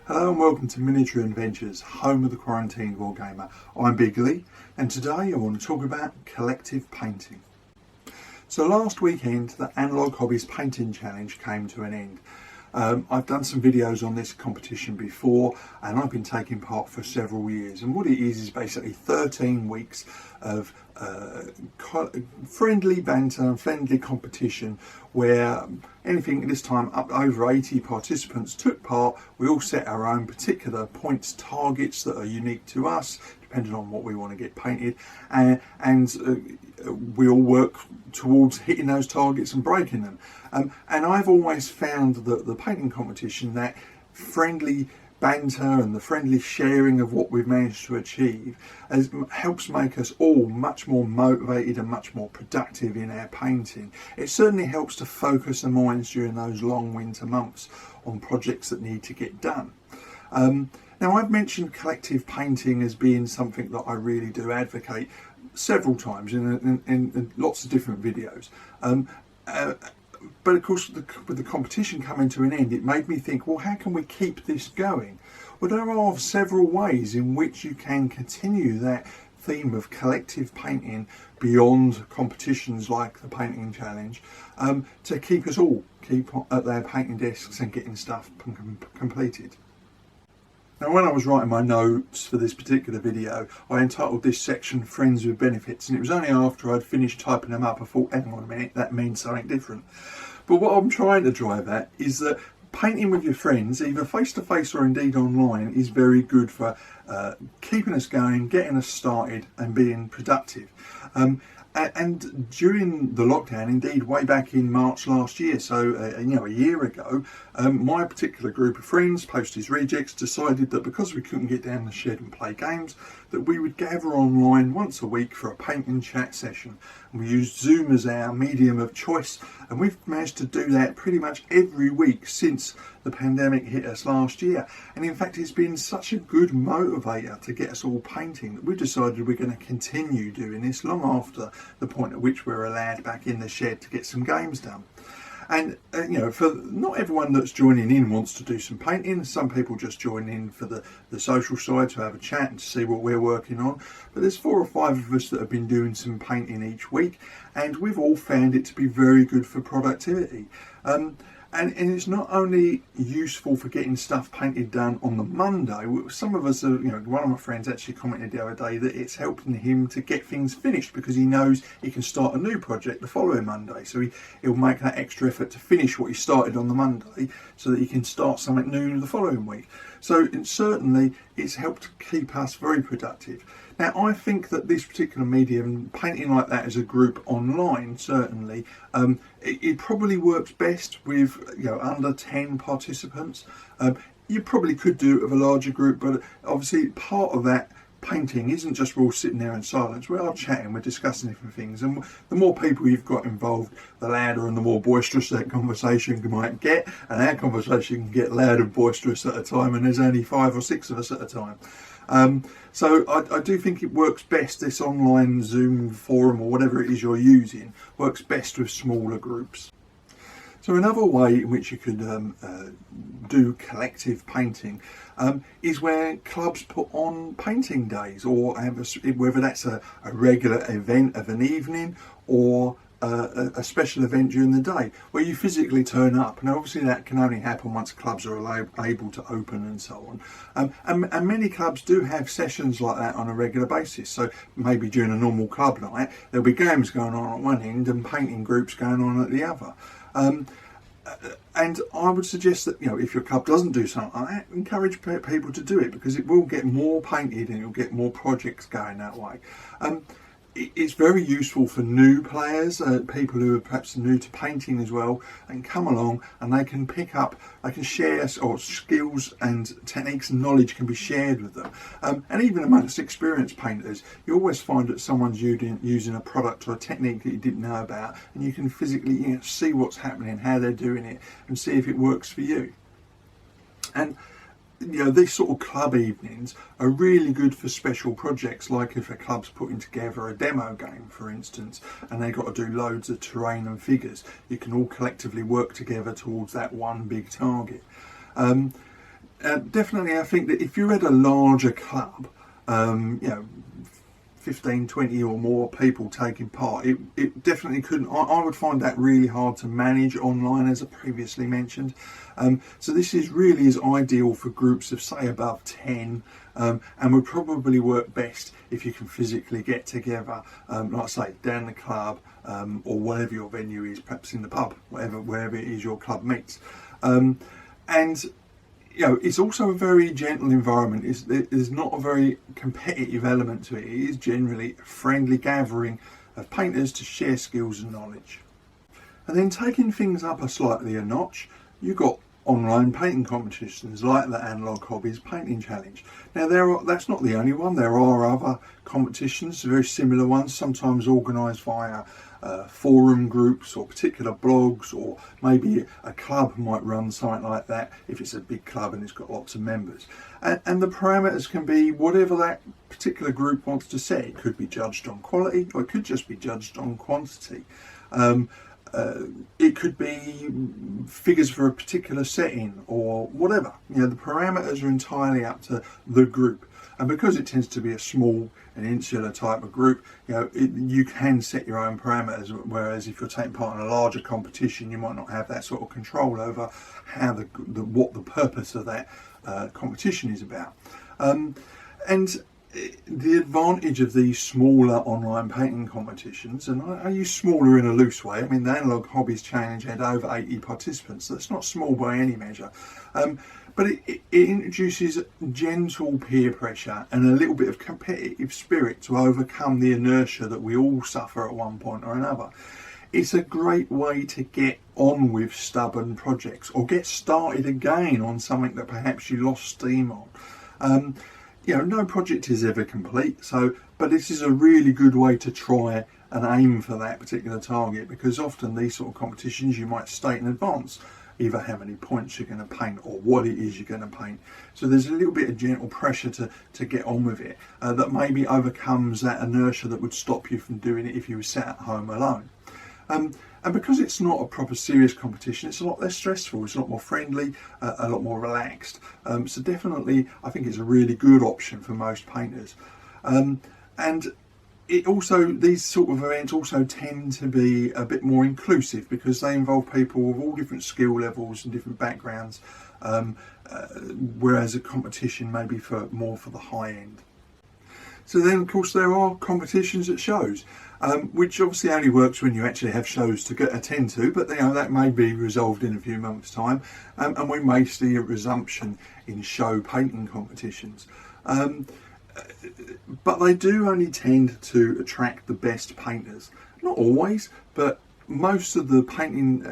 Hello and welcome to Miniature Adventures, home of the Quarantined Wargamer. I'm Big Lee and today I want to talk about collective painting. So last weekend the Analog Hobbies Painting Challenge came to an end. I've done some videos on this competition before and I've been taking part for several years, and what it is basically 13 weeks of friendly banter and friendly competition where anything this time up over 80 participants took part. We all set our own particular points targets that are unique to us depending on what we want to get painted, and we all work towards hitting those targets and breaking them. And I've always found that the painting competition, that friendly banter and the friendly sharing of what we've managed to achieve helps make us all much more motivated and much more productive in our painting. It certainly helps to focus the minds during those long winter months on projects that need to get done. Now, I've mentioned collective painting as being something that I really do advocate several times in lots of different videos. But of course, with the competition coming to an end, it made me think, well, how can we keep this going? Well, there are several ways in which you can continue that theme of collective painting beyond competitions like the painting challenge, to keep us all at their painting desks and getting stuff completed. Now, when I was writing my notes for this particular video, I entitled this section Friends with Benefits, and it was only after I'd finished typing them up I thought, hang on a minute, that means something different. But what I'm trying to drive at is that painting with your friends, either face to face or indeed online, is very good for keeping us going, getting us started and being productive. And during the lockdown, indeed way back in March last year, so a year ago, my particular group of friends, Posties Rejects, decided that because we couldn't get down the shed and play games, that we would gather online once a week for a paint and chat session. And we used Zoom as our medium of choice, and we've managed to do that pretty much every week since the pandemic hit us last year. And in fact, it's been such a good motivator to get us all painting that we decided we're going to continue doing this long after the point at which we're allowed back in the shed to get some games done. And for not everyone that's joining in wants to do some painting. Some people just join in for the social side, to have a chat and to see what we're working on. But there's 4 or 5 of us that have been doing some painting each week, and we've all found it to be very good for productivity. And it's not only useful for getting stuff painted done on the Monday. Some of us, one of my friends actually commented the other day that it's helping him to get things finished because he knows he can start a new project the following Monday. So he'll make that extra effort to finish what he started on the Monday so that he can start something new the following week. So it's helped keep us very productive. Now, I think that this particular medium, painting like that as a group online, certainly, it probably works best with under 10 participants. You probably could do it with a larger group, but obviously part of that painting isn't just we're all sitting there in silence. We are chatting, we're discussing different things, and the more people you've got involved, the louder and the more boisterous that conversation might get, and our conversation can get loud and boisterous at a time, and there's only 5 or 6 of us at a time. So I do think it works best, this online Zoom forum or whatever it is you're using, works best with smaller groups. So another way in which you could do collective painting is where clubs put on painting days, or whether that's a regular event of an evening or a special event during the day where you physically turn up. Now obviously that can only happen once clubs are able to open and so on, and many clubs do have sessions like that on a regular basis. So maybe during a normal club night there'll be games going on at one end and painting groups going on at the other. And I would suggest that if your club doesn't do something like that, encourage people to do it, because it will get more painted and you'll get more projects going that way. It's very useful for new players, people who are perhaps new to painting as well, and come along and they can pick up, they can share, or skills and techniques and knowledge can be shared with them. And even amongst experienced painters, you always find that someone's using a product or a technique that you didn't know about, and you can physically see what's happening, how they're doing it, and see if it works for you. And these sort of club evenings are really good for special projects, like if a club's putting together a demo game, for instance, and they've got to do loads of terrain and figures. You can all collectively work together towards that one big target. Definitely, I think that if you're at a larger club, you know, 15, 20 or more people taking part, it definitely couldn't. I would find that really hard to manage online, as I previously mentioned. So this is ideal for groups of, say, above 10, and would probably work best if you can physically get together, like I say, down the club, or whatever your venue is, perhaps in the pub, wherever it is your club meets. And you know, it's also a very gentle environment. There's not a very competitive element to it. It is generally a friendly gathering of painters to share skills and knowledge. And then taking things up a notch, you've got online painting competitions like the Analog Hobbies Painting Challenge. Now that's not the only one. There are other competitions, very similar ones, sometimes organised via forum groups or particular blogs, or maybe a club might run something like that if it's a big club and it's got lots of members. And the parameters can be whatever that particular group wants to set. It could be judged on quality, or it could just be judged on quantity. It could be figures for a particular setting or whatever. You know, the parameters are entirely up to the group. And because it tends to be a small and insular type of group, you know, you can set your own parameters. Whereas if you're taking part in a larger competition, you might not have that sort of control over how what the purpose of that competition is about. And the advantage of these smaller online painting competitions, and I use smaller in a loose way, I mean the Analog Hobbies Challenge had over 80 participants, so that's not small by any measure, but it introduces gentle peer pressure and a little bit of competitive spirit to overcome the inertia that we all suffer at one point or another. It's a great way to get on with stubborn projects, or get started again on something that perhaps you lost steam on. You know, no project is ever complete, but this is a really good way to try and aim for that particular target, because often these sort of competitions you might state in advance either how many points you're going to paint or what it is you're going to paint. So there's a little bit of gentle pressure to get on with it that maybe overcomes that inertia that would stop you from doing it if you were sat at home alone. And because it's not a proper serious competition, it's a lot less stressful, it's a lot more friendly, a lot more relaxed. So definitely, I think it's a really good option for most painters. And these sort of events also tend to be a bit more inclusive, because they involve people with all different skill levels and different backgrounds, whereas a competition may be more for the high end. So then, of course, there are competitions at shows, which obviously only works when you actually have shows to attend to, but you know, that may be resolved in a few months' time, and we may see a resumption in show painting competitions. But they do only tend to attract the best painters. Not always, but most of the painting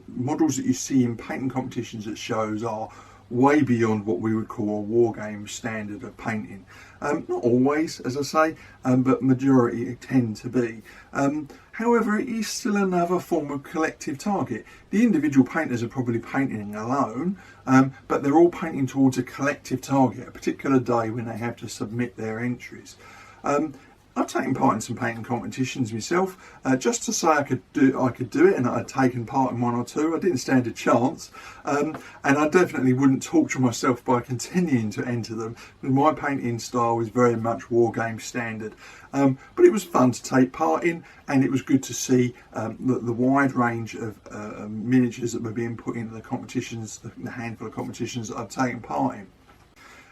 models that you see in painting competitions at shows are way beyond what we would call a wargame standard of painting. Not always, as I say, but majority tend to be. However, it is still another form of collective target. The individual painters are probably painting alone, but they're all painting towards a collective target, a particular day when they have to submit their entries. I've taken part in some painting competitions myself, just to say I could do it, and I'd taken part in one or two. I didn't stand a chance, and I definitely wouldn't torture myself by continuing to enter them. My painting style is very much wargame standard, but it was fun to take part in, and it was good to see the wide range of miniatures that were being put into the competitions, the handful of competitions that I've taken part in.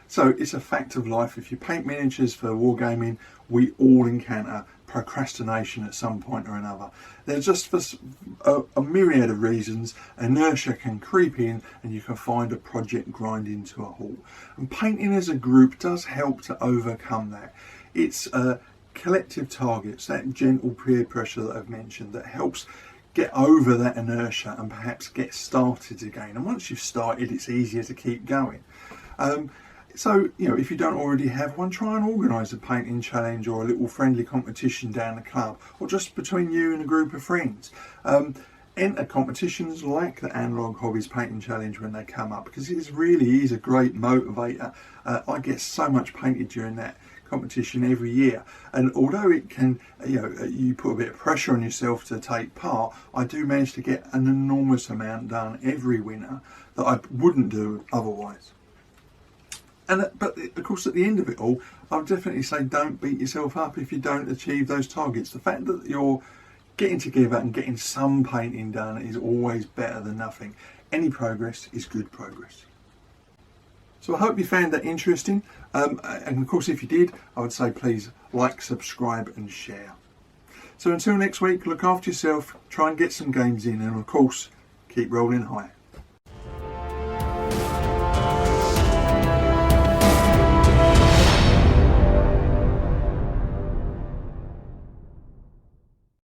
So it's a fact of life. If you paint miniatures for wargaming, we all encounter procrastination at some point or another. There's just for a myriad of reasons, inertia can creep in and you can find a project grinding to a halt. And painting as a group does help to overcome that. It's collective targets, that gentle peer pressure that I've mentioned, that helps get over that inertia and perhaps get started again. And once you've started, it's easier to keep going. So, you know, if you don't already have one, try and organise a painting challenge or a little friendly competition down the club, or just between you and a group of friends. Enter competitions like the Analog Hobbies Painting Challenge when they come up, because it really is a great motivator. I get so much painted during that competition every year, and although it can, you put a bit of pressure on yourself to take part, I do manage to get an enormous amount done every winter that I wouldn't do otherwise. But of course, at the end of it all, I would definitely say don't beat yourself up if you don't achieve those targets. The fact that you're getting together and getting some painting done is always better than nothing. Any progress is good progress. So I hope you found that interesting. And of course, if you did, I would say please like, subscribe and share. So until next week, look after yourself, try and get some games in, and of course, keep rolling high.